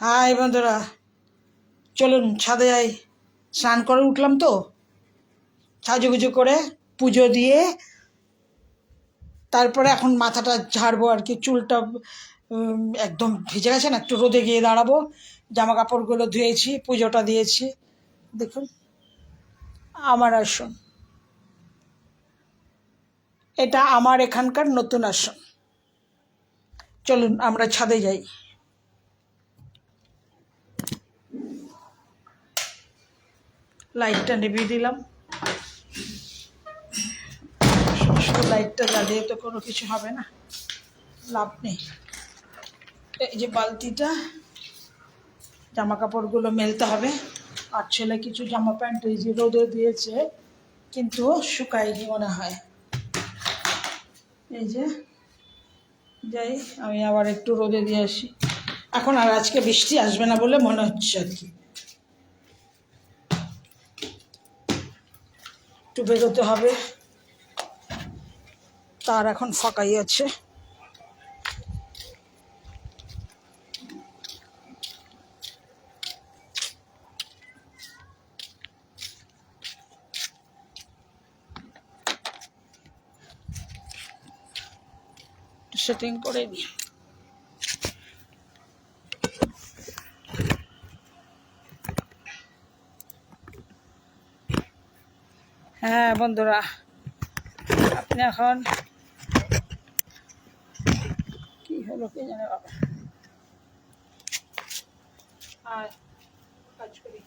High বন্ধুরা, চলুন ছাদে যাই। স্নান করে উঠলাম তো, সাজুগুজু করে পুজো দিয়ে তারপরে এখন মাথাটা ঝাড়বো আর কি। চুলটা একদম ভিজে গেছে না, একটু রোদে গিয়ে দাঁড়াবো। জামা কাপড়গুলো ধুয়েছি, পুজোটা দিয়েছি। দেখুন আমার আসন, এটা আমার এখানকার নতুন আসন। চলুন আমরা ছাদে যাই। লাইটটা নিভিয়ে দিলাম, শুধু লাইটটা জ্বালিয়ে তো কোনো কিছু হবে না, লাভ নেই। এই যে বালতিটা, জামা কাপড়গুলো মেলতে হবে। আর ছেলে কিছু জামা প্যান্ট এই যে রোদে দিয়েছে, কিন্তু শুকায়নি মনে হয়। এই যে যাই, আমি আবার একটু রোদে দিয়ে আসি। এখন আর আজকে বৃষ্টি আসবে না বলে মনে হচ্ছে আর কি। একটু বেরোতে হবে, তার এখন ফাঁকাই আছে। সেটিং করে নি। হ্যাঁ বন্ধুরা, আপনি এখন কি হলো কে জানে বাবা। আর কাজ করি।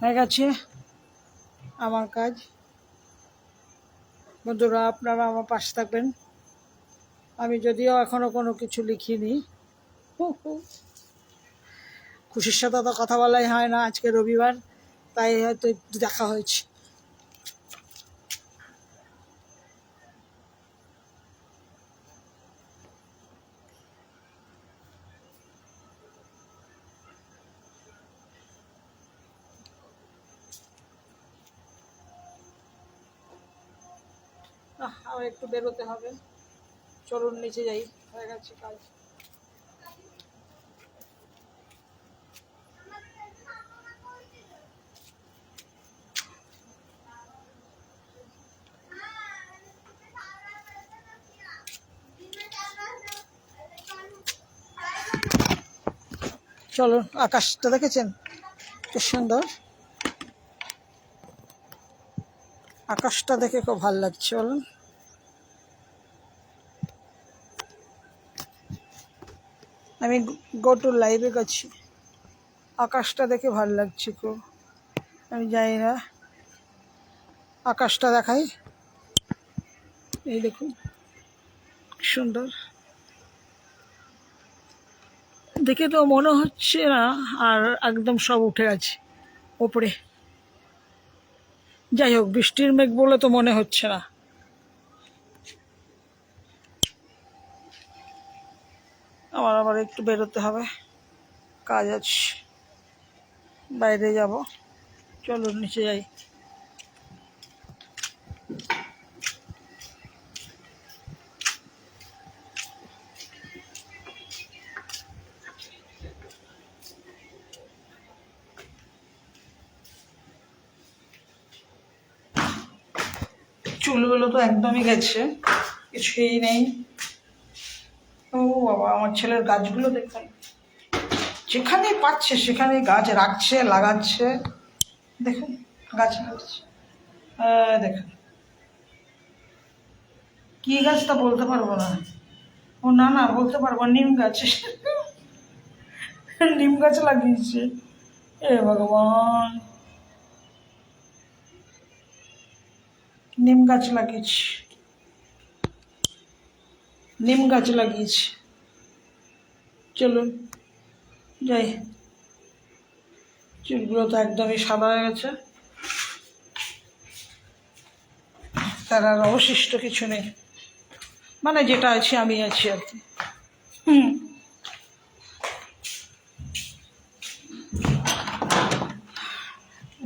হয়ে গেছে আমার কাজ। বন্ধুরা, আপনারা আমার পাশে থাকবেন। আমি যদিও এখনও কোনো কিছু লিখিনি, খুশির সাথে তো কথা বলাই হয় না, আজকে রবিবার, তাই হয়তো একটু দেখা হয়েছে। আর একটু বেরোতে হবে, চলুন নিচে যাই, হয়ে গেছে কাজ। চলুন, আকাশটা দেখেছেন কি সুন্দর, আকাশটা দেখে খুব ভালো লাগছে। বলুন, আমি গো টু লাইভে গেছি, আকাশটা দেখে ভালো লাগছে খুব। আমি জানি না, আকাশটা দেখাই, এই দেখুন সুন্দর, দেখে তো মনে হচ্ছে না আর একদম সব উঠে আছে ওপরে। যাই হোক, বৃষ্টির মেঘ বলে তো মনে হচ্ছে না। আমার আবার একটু বেরোতে হবে, কাজ আছে, বাইরে যাব। চলুন নিচে যাই। চুলগুলো তো একদমই গেছে, কিছুই নেই। ও বাবা, আমার ছেলের গাছগুলো দেখুন, যেখানে পাচ্ছে সেখানে গাছ রাখছে, লাগাচ্ছে। দেখুন, গাছ লাগাচ্ছে, দেখুন কি গাছ তা বলতে পারবো না। ও না না, বলতে পারবো, নিম গাছ, নিম গাছ লাগিয়েছে। এ ভগবান, নিম গাছ লাগিয়েছে, নিম গাছ লাগিয়েছে। চলুন যাই, চুলগুলো তো একদমই সাদা হয়ে গেছে, তার আর অবশিষ্ট কিছু নেই, মানে যেটা আছে আমি আছি আর কি।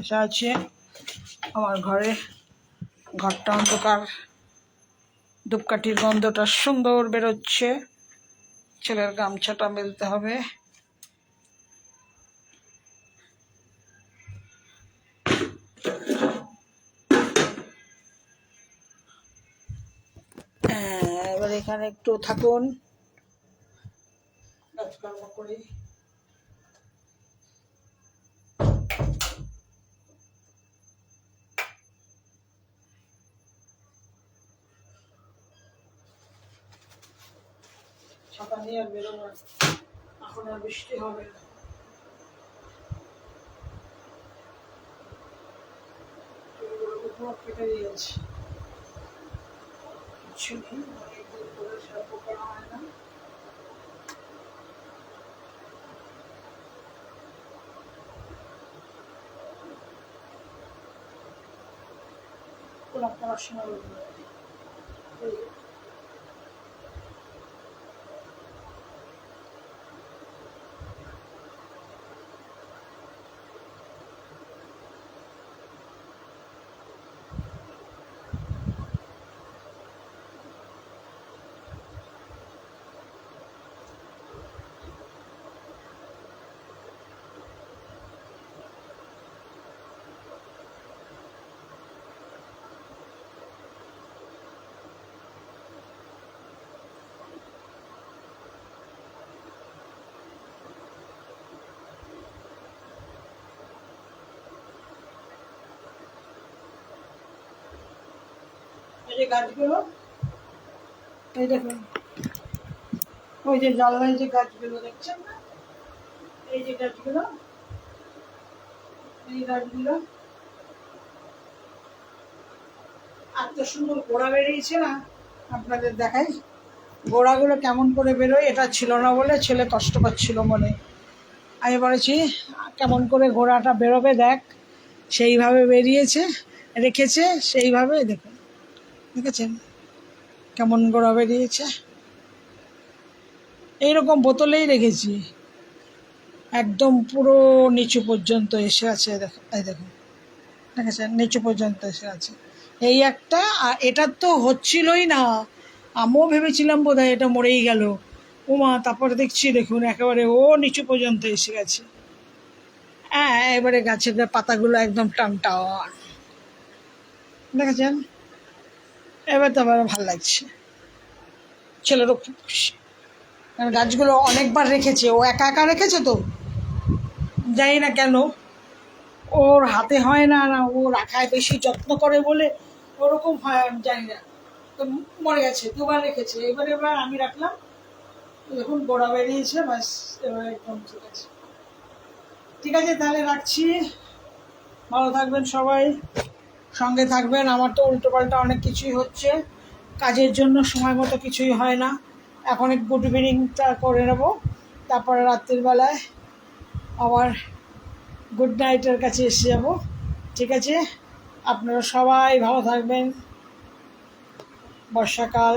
এসে আছে আমার ঘরে, ঘরটা অন্ধকার, ধূপকাঠির গন্ধটা সুন্দর বেরোচ্ছে। ছেলের গামছাটা মেলতে হবে। এবার এখানে একটু থাকুন, কাজকর্ম করি। ছাতা নিয়ে আর বেরোবো, এখন আর বৃষ্টি হবে না। কেটে দিয়েছি, কিছু নেই, অনেকদিন ধরে শ্যাম্পু করা হয় না। কোনো পড়াশোনা এই যে গাছগুলো, এই দেখুন, ওই যে জানলায় যে গাছগুলো দেখছেন না, এই যে গাছগুলো, এই গাছগুলো এত সুন্দর গোড়া বেরিয়েছে না, আপনাদের দেখাই গোড়াগুলো কেমন করে বেরোয়। এটা ছিল না বলে ছেলে কষ্ট পাচ্ছিল মনে। আমি বলেছি কেমন করে গোড়াটা বেরোবে দেখ, সেইভাবে বেরিয়েছে, রেখেছে সেইভাবে। দেখুন দেখেছেন কেমন গোড়া বেরিয়েছে। এইরকম বোতলেই রেখেছি, একদম পুরো নিচু পর্যন্ত এসে আছে। এই দেখুন দেখেছেন নিচু পর্যন্ত এসে আছে এই একটা। আর এটা তো হচ্ছিলই না, আমিও ভেবেছিলাম বোধহয় এটা মরেই গেল। ওমা তারপরে দেখছি দেখুন একেবারে ও নিচু পর্যন্ত এসে গেছে। হ্যাঁ এবারে গাছের পাতাগুলো একদম টানটান, দেখেছেন। এবার তো আবার ভালো লাগছে, ছেলেরও খুব খুশি। কারণ গাছগুলো অনেকবার রেখেছে, ও একা একা রেখেছে তো, জানি না কেন ওর হাতে হয় না, না ও রাখায় বেশি যত্ন করে বলে ওরকম হয়, আমি জানি না। তো মরে গেছে, দুবার রেখেছে, এবার আমি রাখলাম। দেখুন গোড়া বেরিয়েছে, ব্যাস এবার একদম ঠিক আছে। ঠিক আছে তাহলে রাখছি, ভালো থাকবেন সবাই, সঙ্গে থাকবেন। আমার তো উল্টোপাল্টা অনেক কিছুই হচ্ছে, কাজের জন্য সময় মতো কিছুই হয় না। এখন এক গুড ইভিনিংটা করে নেবো, তারপরে রাত্রির বেলায় আবার গুড নাইটের কাছে এসে যাব। ঠিক আছে, আপনারা সবাই ভালো থাকবেন। বর্ষাকাল